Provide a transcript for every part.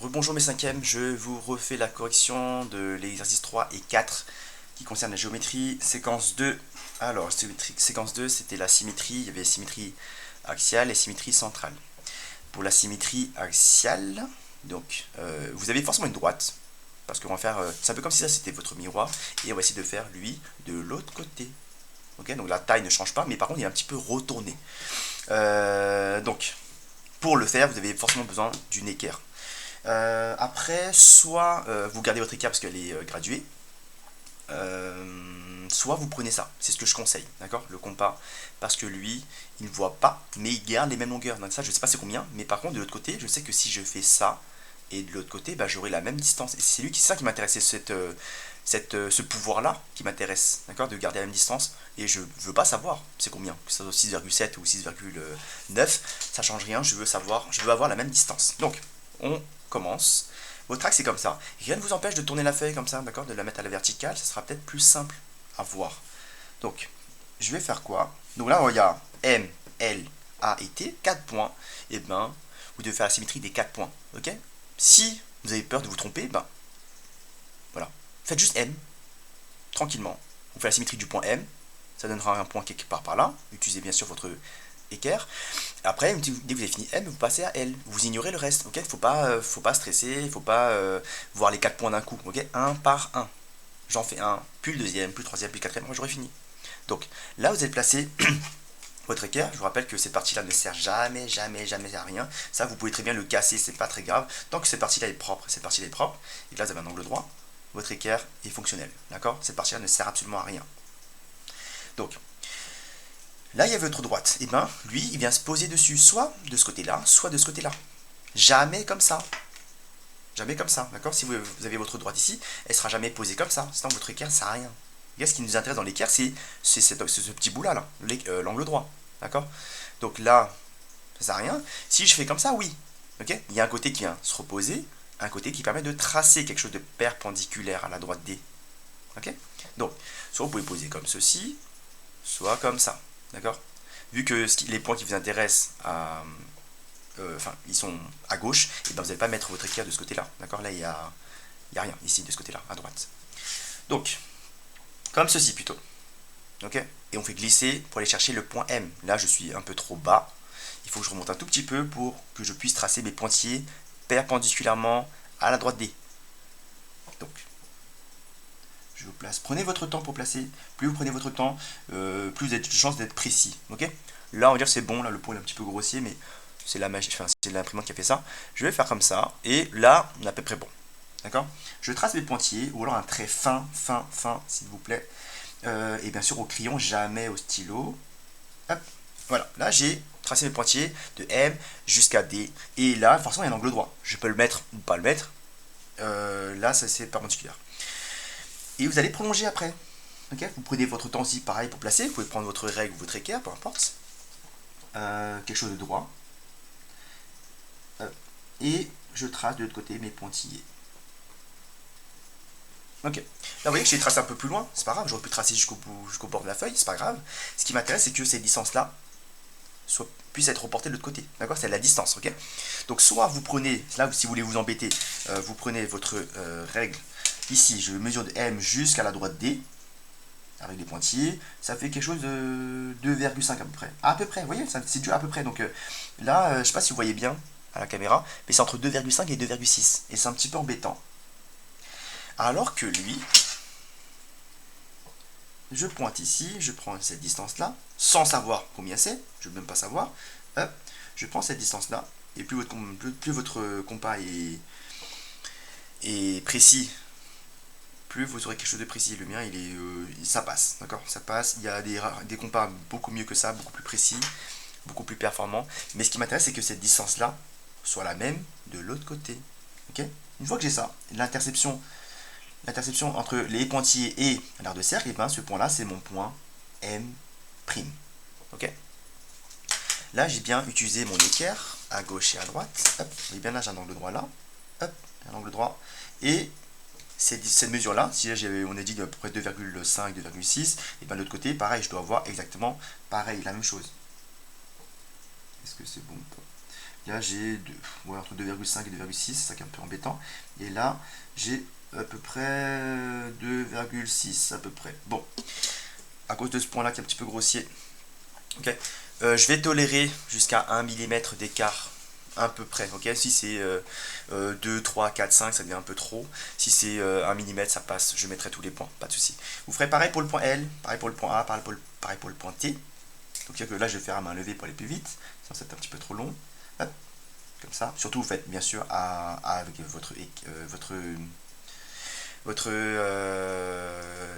Rebonjour mes cinquièmes, je vous refais la correction de l'exercice 3 et 4 qui concerne la géométrie, séquence 2. Alors, séquence 2, c'était la symétrie, il y avait symétrie axiale et symétrie centrale. Pour la symétrie axiale, donc, vous avez forcément une droite, parce qu'on va faire, c'est un peu comme si ça c'était votre miroir, et on va essayer de faire lui de l'autre côté. Ok, donc la taille ne change pas, mais par contre il est un petit peu retourné. Donc, pour le faire, vous avez forcément besoin d'une équerre. Après, soit vous gardez votre équerre parce qu'elle est graduée, soit vous prenez ça. C'est ce que je conseille, d'accord? Le compas, parce que lui, il ne voit pas, mais il garde les mêmes longueurs. Donc ça, je sais pas c'est combien, mais par contre, de l'autre côté, je sais que si je fais ça, et de l'autre côté, bah, j'aurai la même distance. Et c'est ça qui m'intéresse, c'est ce pouvoir-là qui m'intéresse, d'accord? De garder la même distance. Et je veux pas savoir c'est combien, que ça soit 6,7 ou 6,9, ça change rien, je veux savoir, je veux avoir la même distance. Donc, on commence. Votre axe c'est comme ça. Rien ne vous empêche de tourner la feuille comme ça, d'accord? De la mettre à la verticale, ça sera peut-être plus simple à voir. Donc, je vais faire quoi? Donc là, il y a M, L, A et T, 4 points. Et ben, vous devez faire la symétrie des 4 points, ok? Si vous avez peur de vous tromper, ben, voilà. Faites juste M, tranquillement. Vous faites la symétrie du point M, ça donnera un point quelque part par là. Utilisez bien sûr votre équerre. Après, dès que vous avez fini M, vous passez à L. Vous ignorez le reste, ok? Faut pas stresser, faut pas voir les 4 points d'un coup, ok? Un par un. J'en fais un, puis le deuxième, puis le troisième, puis le quatrième, moi j'aurai fini. Donc là, vous allez placer votre équerre. Je vous rappelle que cette partie-là ne sert jamais, jamais, jamais à rien. Ça, vous pouvez très bien le casser, c'est pas très grave. Tant que cette partie-là est propre, cette partie-là est propre, et là vous avez un angle droit, votre équerre est fonctionnel, d'accord? Cette partie-là ne sert absolument à rien. Donc, là, il y a votre droite. Et bien, lui, il vient se poser dessus, soit de ce côté-là, soit de ce côté-là. Jamais comme ça. Jamais comme ça, d'accord? Si vous avez votre droite ici, elle sera jamais posée comme ça. Sinon, votre équerre ne sert à rien. Ce qui nous intéresse dans l'équerre, c'est ce petit bout-là, l'angle droit. D'accord? Donc là, ça ne sert à rien. Si je fais comme ça, oui. Ok? Il y a un côté qui vient se reposer, un côté qui permet de tracer quelque chose de perpendiculaire à la droite D. Ok? Donc, soit vous pouvez poser comme ceci, soit comme ça. D'accord? Vu que les points qui vous intéressent ils sont à gauche, et ben vous n'allez pas mettre votre équerre de ce côté-là. D'accord? Là, il y a rien ici de ce côté-là, à droite. Donc, comme ceci plutôt. Ok? Et on fait glisser pour aller chercher le point M. Là, je suis un peu trop bas. Il faut que je remonte un tout petit peu pour que je puisse tracer mes pointillés perpendiculairement à la droite D. Donc, je vous place. Prenez votre temps pour placer. Plus vous prenez votre temps, plus vous avez de chances d'être précis. Ok? Là, on va dire que c'est bon. Là, le point est un petit peu grossier, mais c'est la magie, enfin, c'est l'imprimante qui a fait ça. Je vais faire comme ça, et là, on est à peu près bon. D'accord? Je trace mes pointillés, ou alors un trait fin, s'il vous plaît. Et bien sûr au crayon, jamais au stylo. Hop, voilà, là j'ai tracé mes pointillés de M jusqu'à D. Et là, forcément, il y a un angle droit. Je peux le mettre ou pas le mettre. Là, c'est perpendiculaire. Et vous allez prolonger après. Okay, vous prenez votre temps aussi, pareil, pour placer. Vous pouvez prendre votre règle ou votre équerre, peu importe. Quelque chose de droit. Et je trace de l'autre côté mes pointillés. Ok. Là, vous voyez que j'ai tracé un peu plus loin, c'est pas grave, j'aurais pu tracer jusqu'au bord de la feuille, c'est pas grave. Ce qui m'intéresse, c'est que ces distances-là puissent être reportées de l'autre côté. D'accord? C'est la distance, ok? Donc, soit vous prenez, là, si vous voulez vous embêter, vous prenez votre règle. Ici, je mesure de M jusqu'à la droite D, avec des pointillés. Ça fait quelque chose de 2,5 à peu près. À peu près, vous voyez, c'est dur à peu près. Donc là, je sais pas si vous voyez bien à la caméra, mais c'est entre 2,5 et 2,6. Et c'est un petit peu embêtant. Alors que lui, je pointe ici, je prends cette distance-là, sans savoir combien c'est, je ne veux même pas savoir, hop, je prends cette distance-là, et plus votre compas est précis, plus vous aurez quelque chose de précis. Le mien, ça passe, d'accord? Ça passe, il y a des compas beaucoup mieux que ça, beaucoup plus précis, beaucoup plus performants, mais ce qui m'intéresse, c'est que cette distance-là soit la même de l'autre côté, ok? Une fois que j'ai ça, l'interception entre les pointillés et l'arc de cercle, et ben ce point là c'est mon point M'. Ok? Là j'ai bien utilisé mon équerre à gauche et à droite. Hop, et bien là j'ai un angle droit là. Hop, un angle droit. Et cette mesure là, si là on a dit à peu près 2,5, 2,6, et bien de l'autre côté, pareil, je dois avoir exactement pareil, la même chose. Est-ce que c'est bon ou pas? Là, j'ai ouais, entre 2,5 et 2,6, c'est ça qui est un peu embêtant. Et là, j'ai à peu près 2,6 à peu près. Bon, à cause de ce point-là qui est un petit peu grossier. Ok. Je vais tolérer jusqu'à 1 mm d'écart à peu près. Ok. Si c'est 2, 3, 4, 5, ça devient un peu trop. Si c'est 1 mm, ça passe. Je mettrai tous les points, pas de souci. Vous ferez pareil pour le point L, pareil pour le point A, pareil pour le point T. Donc que là, je vais faire à main levée pour aller plus vite. Sinon, c'est un petit peu trop long. Hop, comme ça. Surtout, vous faites bien sûr avec votre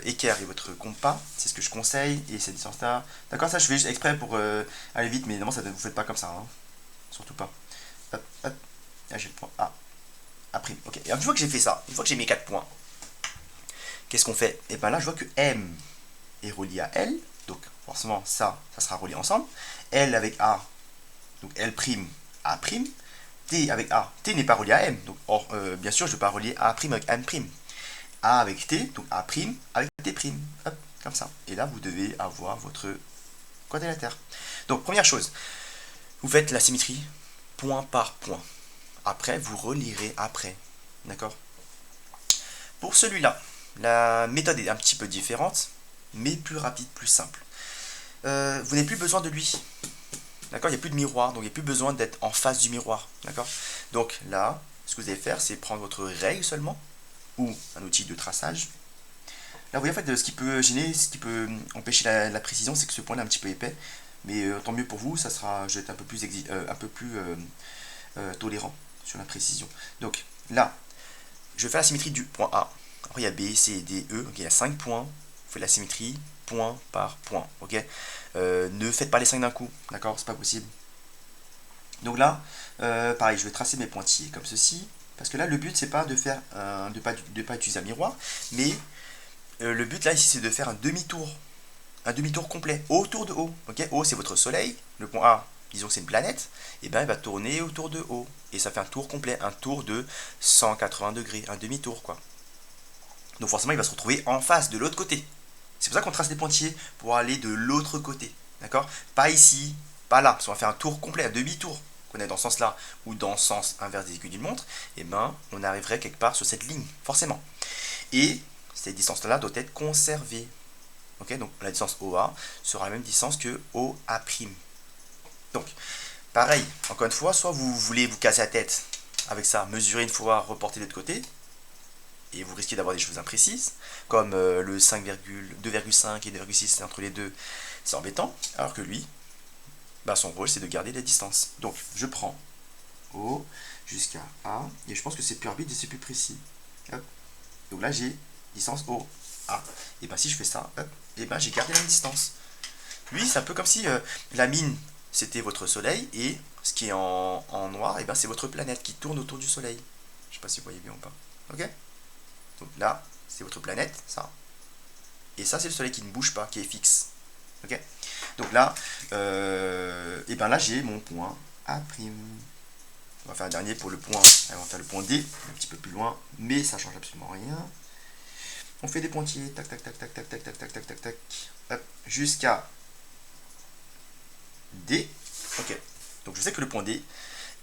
équerre et votre compas, c'est ce que je conseille, et cette distance-là. D'accord, ça je fais juste exprès pour aller vite, mais évidemment ça ne vous faites pas comme ça, hein. Surtout pas. Hop, hop, là j'ai le point A, A'. Ok, et une fois que j'ai fait ça, une fois que j'ai mes 4 points, qu'est-ce qu'on fait? Et bien là je vois que M est relié à L, donc forcément ça sera relié ensemble. L avec A, donc L', A'. T avec A, T n'est pas relié à M, donc bien sûr je ne vais pas relier A' avec M'. A avec T, donc A' avec T'. Hop, comme ça. Et là, vous devez avoir votre quadrilatère. Donc, première chose, vous faites la symétrie point par point. Après, vous relirez après. D'accord? Pour celui-là, la méthode est un petit peu différente, mais plus rapide, plus simple. Vous n'avez plus besoin de lui. D'accord? Il n'y a plus de miroir, donc il n'y a plus besoin d'être en face du miroir. D'accord? Donc là, ce que vous allez faire, c'est prendre votre règle seulement, ou un outil de traçage. Là, vous voyez, en fait, ce qui peut gêner, ce qui peut empêcher la précision, c'est que ce point est un petit peu épais. Mais tant mieux pour vous, ça sera, je vais être un peu plus tolérant sur la précision. Donc là, je fais la symétrie du point A. Après, il y a B, C, D, E. Donc, il y a 5 points. Vous faites la symétrie point par point. Ok. Ne faites pas les 5 d'un coup. D'accord? C'est pas possible. Donc là, pareil, je vais tracer mes pointillés comme ceci. Parce que là, le but, c'est pas de faire de pas utiliser un miroir, mais le but là ici c'est de faire un demi-tour complet autour de O. Ok, O c'est votre soleil, le point A, disons que c'est une planète, et bien il va tourner autour de O. Et ça fait un tour complet, un tour de 180 degrés, un demi-tour quoi. Donc forcément il va se retrouver en face, de l'autre côté. C'est pour ça qu'on trace des pointillés pour aller de l'autre côté. D'accord? Pas ici, pas là, parce qu'on va faire un tour complet, un demi-tour. Qu'on est dans ce sens-là ou dans le sens inverse des aiguilles d'une montre, et ben on arriverait quelque part sur cette ligne, forcément. Et cette distance-là doit être conservée. Ok, donc la distance OA sera la même distance que OA'. Donc, pareil, encore une fois, soit vous voulez vous casser la tête avec ça, mesurer une fois, reporter de l'autre côté, et vous risquez d'avoir des choses imprécises, comme le 2,5 et 2,6 entre les deux, c'est embêtant, alors que lui, bah, son rôle c'est de garder la distance. Donc, je prends O jusqu'à A, et je pense que c'est plus rapide et c'est plus précis. Hop. Donc là, j'ai distance O, A. Et bien si je fais ça, hop, et ben j'ai gardé la même distance. Lui, c'est un peu comme si la mine, c'était votre soleil, et ce qui est en noir, et ben c'est votre planète qui tourne autour du soleil. Je sais pas si vous voyez bien ou pas. Ok? Donc là, c'est votre planète, ça. Et ça, c'est le soleil qui ne bouge pas, qui est fixe. Ok? Donc là, et ben là, j'ai mon point A'. On va faire un dernier pour le point. On va faire le point D, un petit peu plus loin, mais ça change absolument rien. On fait des pointillés, tac, tac, tac, tac, tac, tac, tac, tac, tac, tac, tac, hop, jusqu'à D. Ok. Donc je sais que le point D,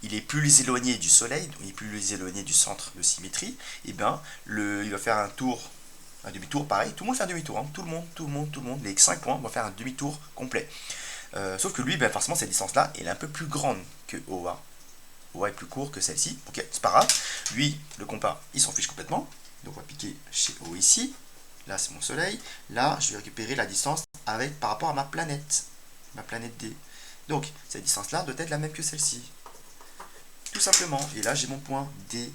il est plus éloigné du soleil, donc il est plus éloigné du centre de symétrie. Et bien, il va faire un tour, un demi-tour pareil. Tout le monde fait un demi-tour, hein. Tout le monde. Les 5 points vont faire un demi-tour complet. Sauf que lui, ben, forcément, cette distance-là, elle est un peu plus grande que OA. OA est plus court que celle-ci. Ok, c'est pas grave. Lui, le compas, il s'en fiche complètement. Donc on va piquer chez O ici. Là, c'est mon soleil. Là, je vais récupérer la distance par rapport à ma planète D. Donc, cette distance-là doit être la même que celle-ci. Tout simplement. Et là, j'ai mon point D'.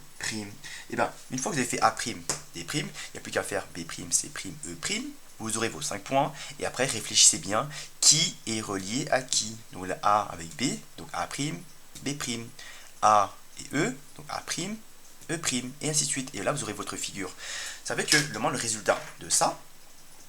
Et bien, une fois que vous avez fait A', D', il n'y a plus qu'à faire B', C', E'. Vous aurez vos 5 points. Et après, réfléchissez bien qui est relié à qui. Donc, la A avec B, donc A', B'. A et E, donc A', E', et ainsi de suite. Et là, vous aurez votre figure. Vous savez que le résultat de ça,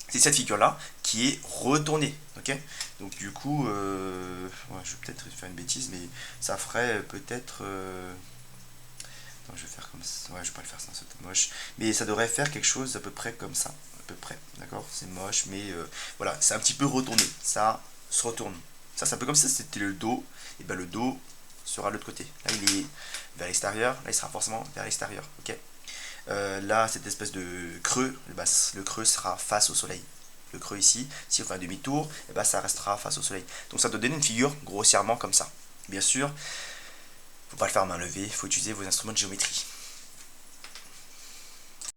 c'est cette figure-là qui est retournée. Ok. Donc du coup, ouais, je vais peut-être faire une bêtise, mais ça ferait peut-être... Non, je vais faire comme ça. Ouais, je vais pas le faire, ça, c'est moche. Mais ça devrait faire quelque chose à peu près comme ça. À peu près, d'accord? C'est moche, mais voilà, c'est un petit peu retourné. Ça se retourne. Ça, c'est un peu comme ça, c'était le dos. Et ben le dos, sera de l'autre côté. Là, il est vers l'extérieur, là, il sera forcément vers l'extérieur. Ok. Là, cette espèce de creux, bah, le creux sera face au soleil. Le creux ici, si on fait un demi-tour, et bah, ça restera face au soleil. Donc ça doit donner une figure grossièrement comme ça. Bien sûr, faut pas le faire à main levée, il faut utiliser vos instruments de géométrie.